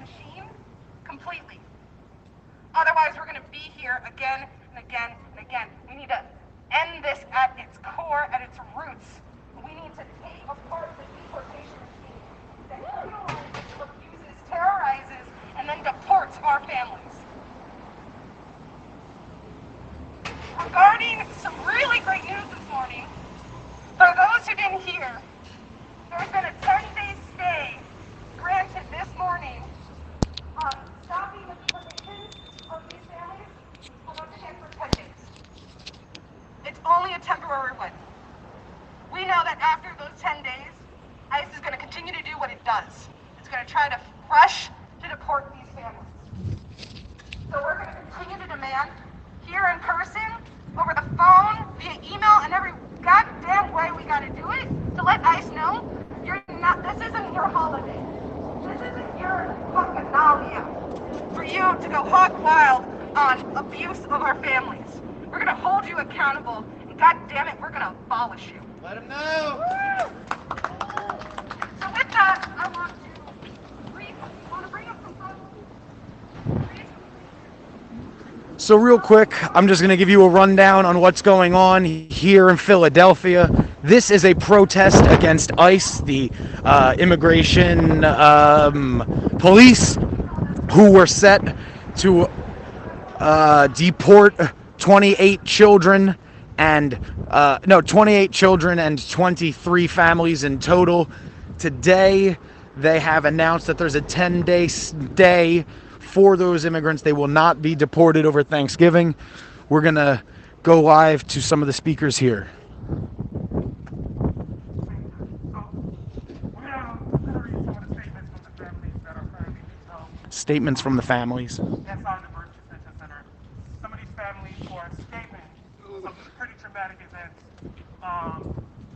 machine completely. Otherwise, we're going to be here again and again and again. We need to end this at its core, at its roots. We need to take apart the deportation machine that criminalizes, abuses, terrorizes, and then deports our families. Regarding some really great news this morning, for those who didn't hear, there's been a 10-day stay granted this morning on stopping the deportation of these families, but once again for 10 days. It's only a temporary one. We know that after those 10 days, ICE is going to continue to do what it does. It's going to try to rush to deport these families. So we're going to continue to demand here in person, over the phone, via email, and every goddamn way we got to do it to let ICE know this isn't your holiday. This isn't your bacchanalia for you to go hog wild on abuse of our families. We're going to hold you accountable, and God damn it, we're going to abolish you. Let them know. Woo! So with that, I want to bring up some fun. So real quick, I'm just going to give you a rundown on what's going on here in Philadelphia. This is a protest against ICE, the immigration police, who were set to deport 28 children and 28 children and 23 families in total. Today, they have announced that there's a 10-day stay for those immigrants. They will not be deported over Thanksgiving. We're going to go live to some of the speakers here. Statements from the families. Inside the Birch Detention Center. Some of these families are escaping some pretty traumatic events,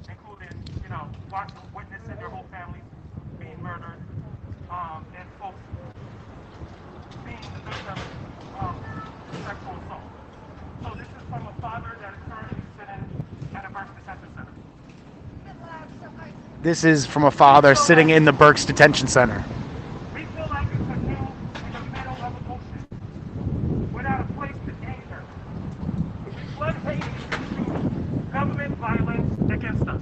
including, watching, witnessing their whole families being murdered, and folks being the victim of sexual assault. So this is from a father that is currently sitting at a Birch Detention Center. This is from a father sitting in the Berks Detention Center. We feel like it's a canoe in the middle of an ocean without a place to anchor. We flood Haiti into government violence against us.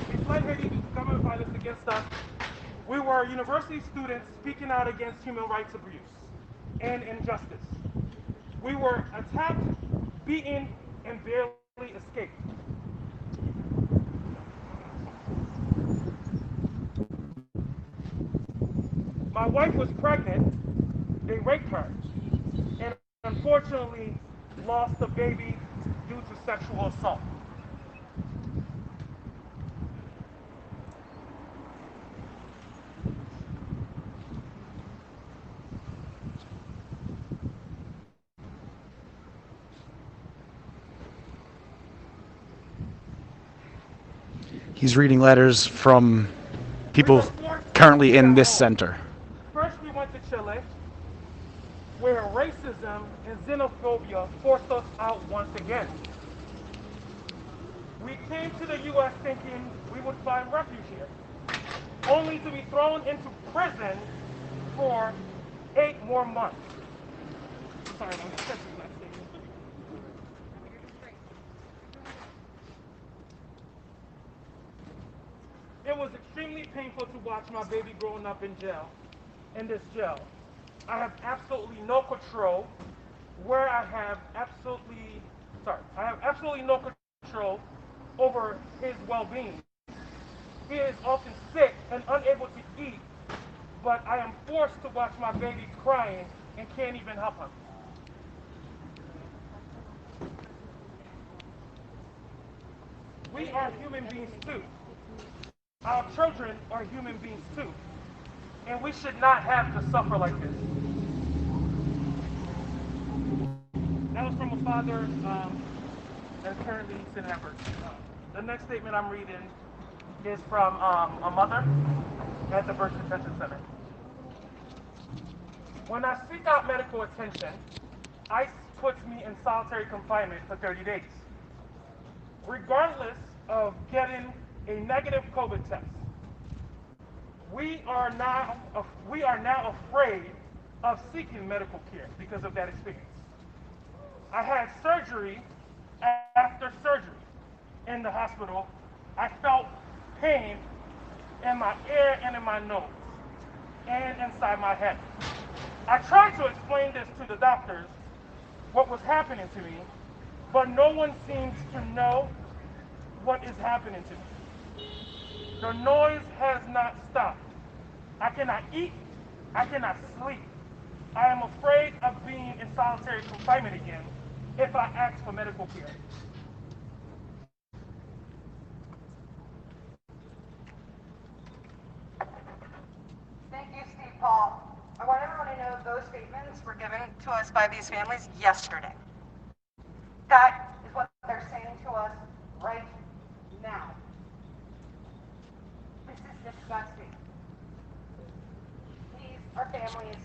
We flood Haiti into government violence against us. We were university students speaking out against human rights abuse and injustice. We were attacked, beaten, and barely escaped. My wife was pregnant, they raped her, and unfortunately lost the baby due to sexual assault. He's reading letters from people currently in this center. First we went to Chile, where racism and xenophobia forced us out once again. We came to the U.S. thinking we would find refuge here, only to be thrown into prison for 8 more months. Sorry, I'm catching that statement. It was extremely painful to watch my baby growing up in this jail. I have absolutely no control I have absolutely no control over his well-being. He is often sick and unable to eat, but I am forced to watch my baby crying and can't even help him. We are human beings too. Our children are human beings too. And we should not have to suffer like this. That was from a father that's currently sitting at Berkeley. The next statement I'm reading is from a mother at the Berkeley Detention Center. When I seek out medical attention, ICE puts me in solitary confinement for 30 days. Regardless of getting a negative COVID test. We are now afraid of seeking medical care because of that experience. I had surgery after surgery in the hospital. I felt pain in my ear and in my nose and inside my head. I tried to explain this to the doctors, what was happening to me, but no one seems to know what is happening to me. The noise has not stopped. I cannot eat. I cannot sleep. I am afraid of being in solitary confinement again if I ask for medical care. Thank you, Steve Paul. I want everyone to know those statements were given to us by these families yesterday. That is what they're saying to us right now. This is disgusting. These are families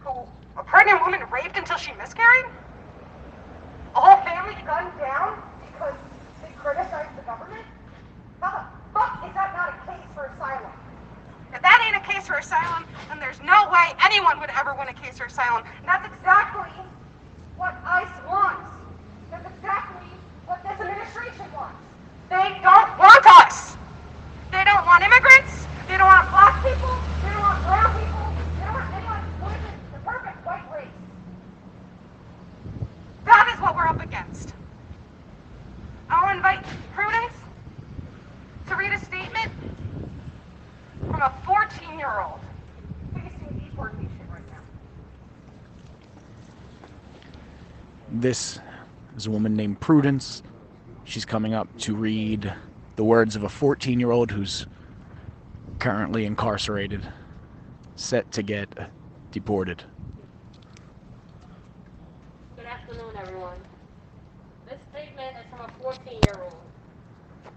who a pregnant woman raped until she miscarried? A whole family gunned down because they criticized the government? How the fuck is that not a case for asylum? If that ain't a case for asylum, then there's no way anyone would ever win a case for asylum. And that's exactly what ICE wants. That's exactly what this administration wants. They don't want us. They don't want immigrants. They don't want black people. They don't want brown people. They don't want anyone who isn't the perfect white race. That is what we're up against. I'll invite Prudence to read a statement from a 14-year-old facing deportation right now. This is a woman named Prudence. She's coming up to read the words of a 14-year-old who's currently incarcerated, set to get deported. Good afternoon, everyone. This statement is from a 14-year-old.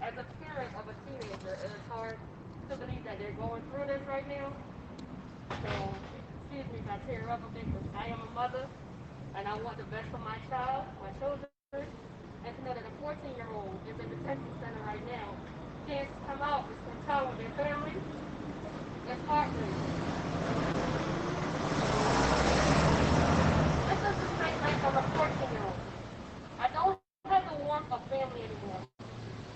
As a parent of a teenager, it is hard to believe that they're going through this right now. So, excuse me if I tear up a bit, because I am a mother, and I want the best for my child, my children, and to know that a 14-year-old is in the detention center right now, can't come out and spend time with their family. It's heartbreaking. This is the statement from a 14-year-old. I don't have the warmth of family anymore.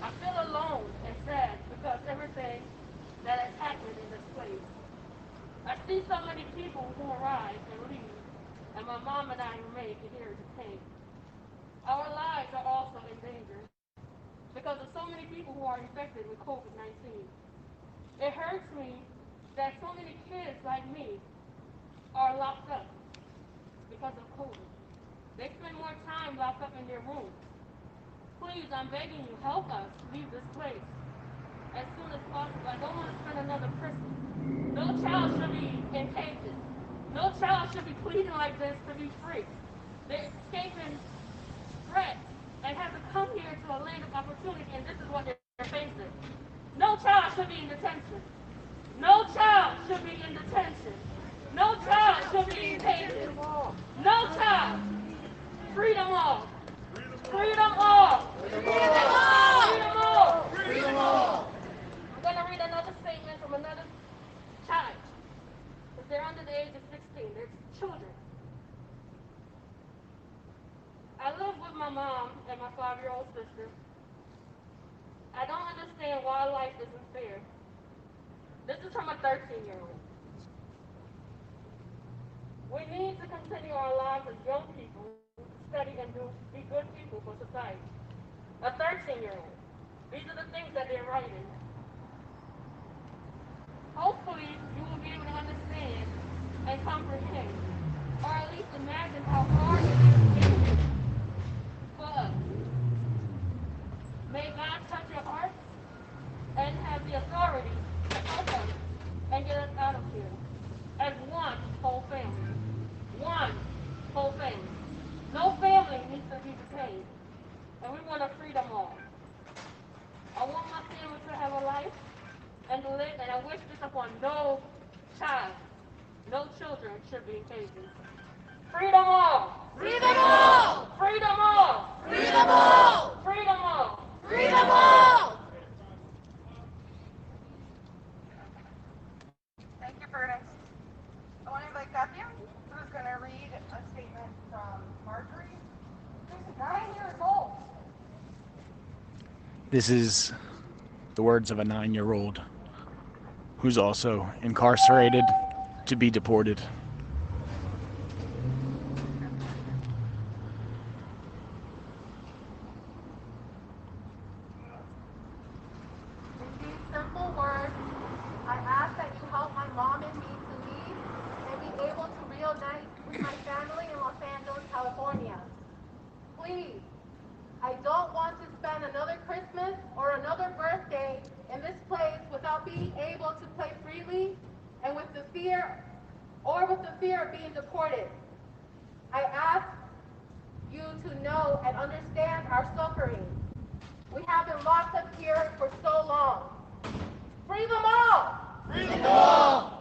I feel alone and sad because everything that has happened in this place. I see so many people who arrive and leave, and my mom and I remain here detained. Our lives are also in danger because of so many people who are infected with COVID-19. It hurts me that so many kids like me are locked up because of COVID. They spend more time locked up in their rooms. Please, I'm begging you, help us leave this place as soon as possible. I don't want to spend another Christmas. No child should be in cages. No child should be pleading like this to be free. They're escaping threats and have to come here to a land of opportunity, and this is what they're facing. No child should be in detention. No child should be in detention. No child should be in cages. No child. Freedom all. Freedom all. Freedom all. Freedom all. Freedom all. I'm going to read another statement from another child. Because they're under the age of 16. They're children. I live with my mom and my 5-year-old sister. I don't understand why life isn't fair. This is from a 13-year-old. We need to continue our lives as young people, study and be good people for society. A 13-year-old. These are the things that they're writing. Hopefully, you will be able to understand and comprehend, or at least imagine how hard it is for us. May God touch your hearts and have the authority to help us and get us out of here as one whole family. One whole family. No family needs to be detained, and we want to free them all. I want my family to have a life and to live, and I wish this upon no child. No children should be in cages. Freedom all! Freedom all! Freedom all! Freedom all! Freedom all! Freedom all! This is the words of a 9-year-old who's also incarcerated to be deported. In these simple words, I ask that you help my mom and me to leave and be able to reunite with my family in Los Angeles, California. Please, I don't want to spend another Christmas or another birthday in this place without being able to play freely and with the fear of being deported. I ask you to know and understand our suffering. We have been locked up here for so long. Free them all! Free them all!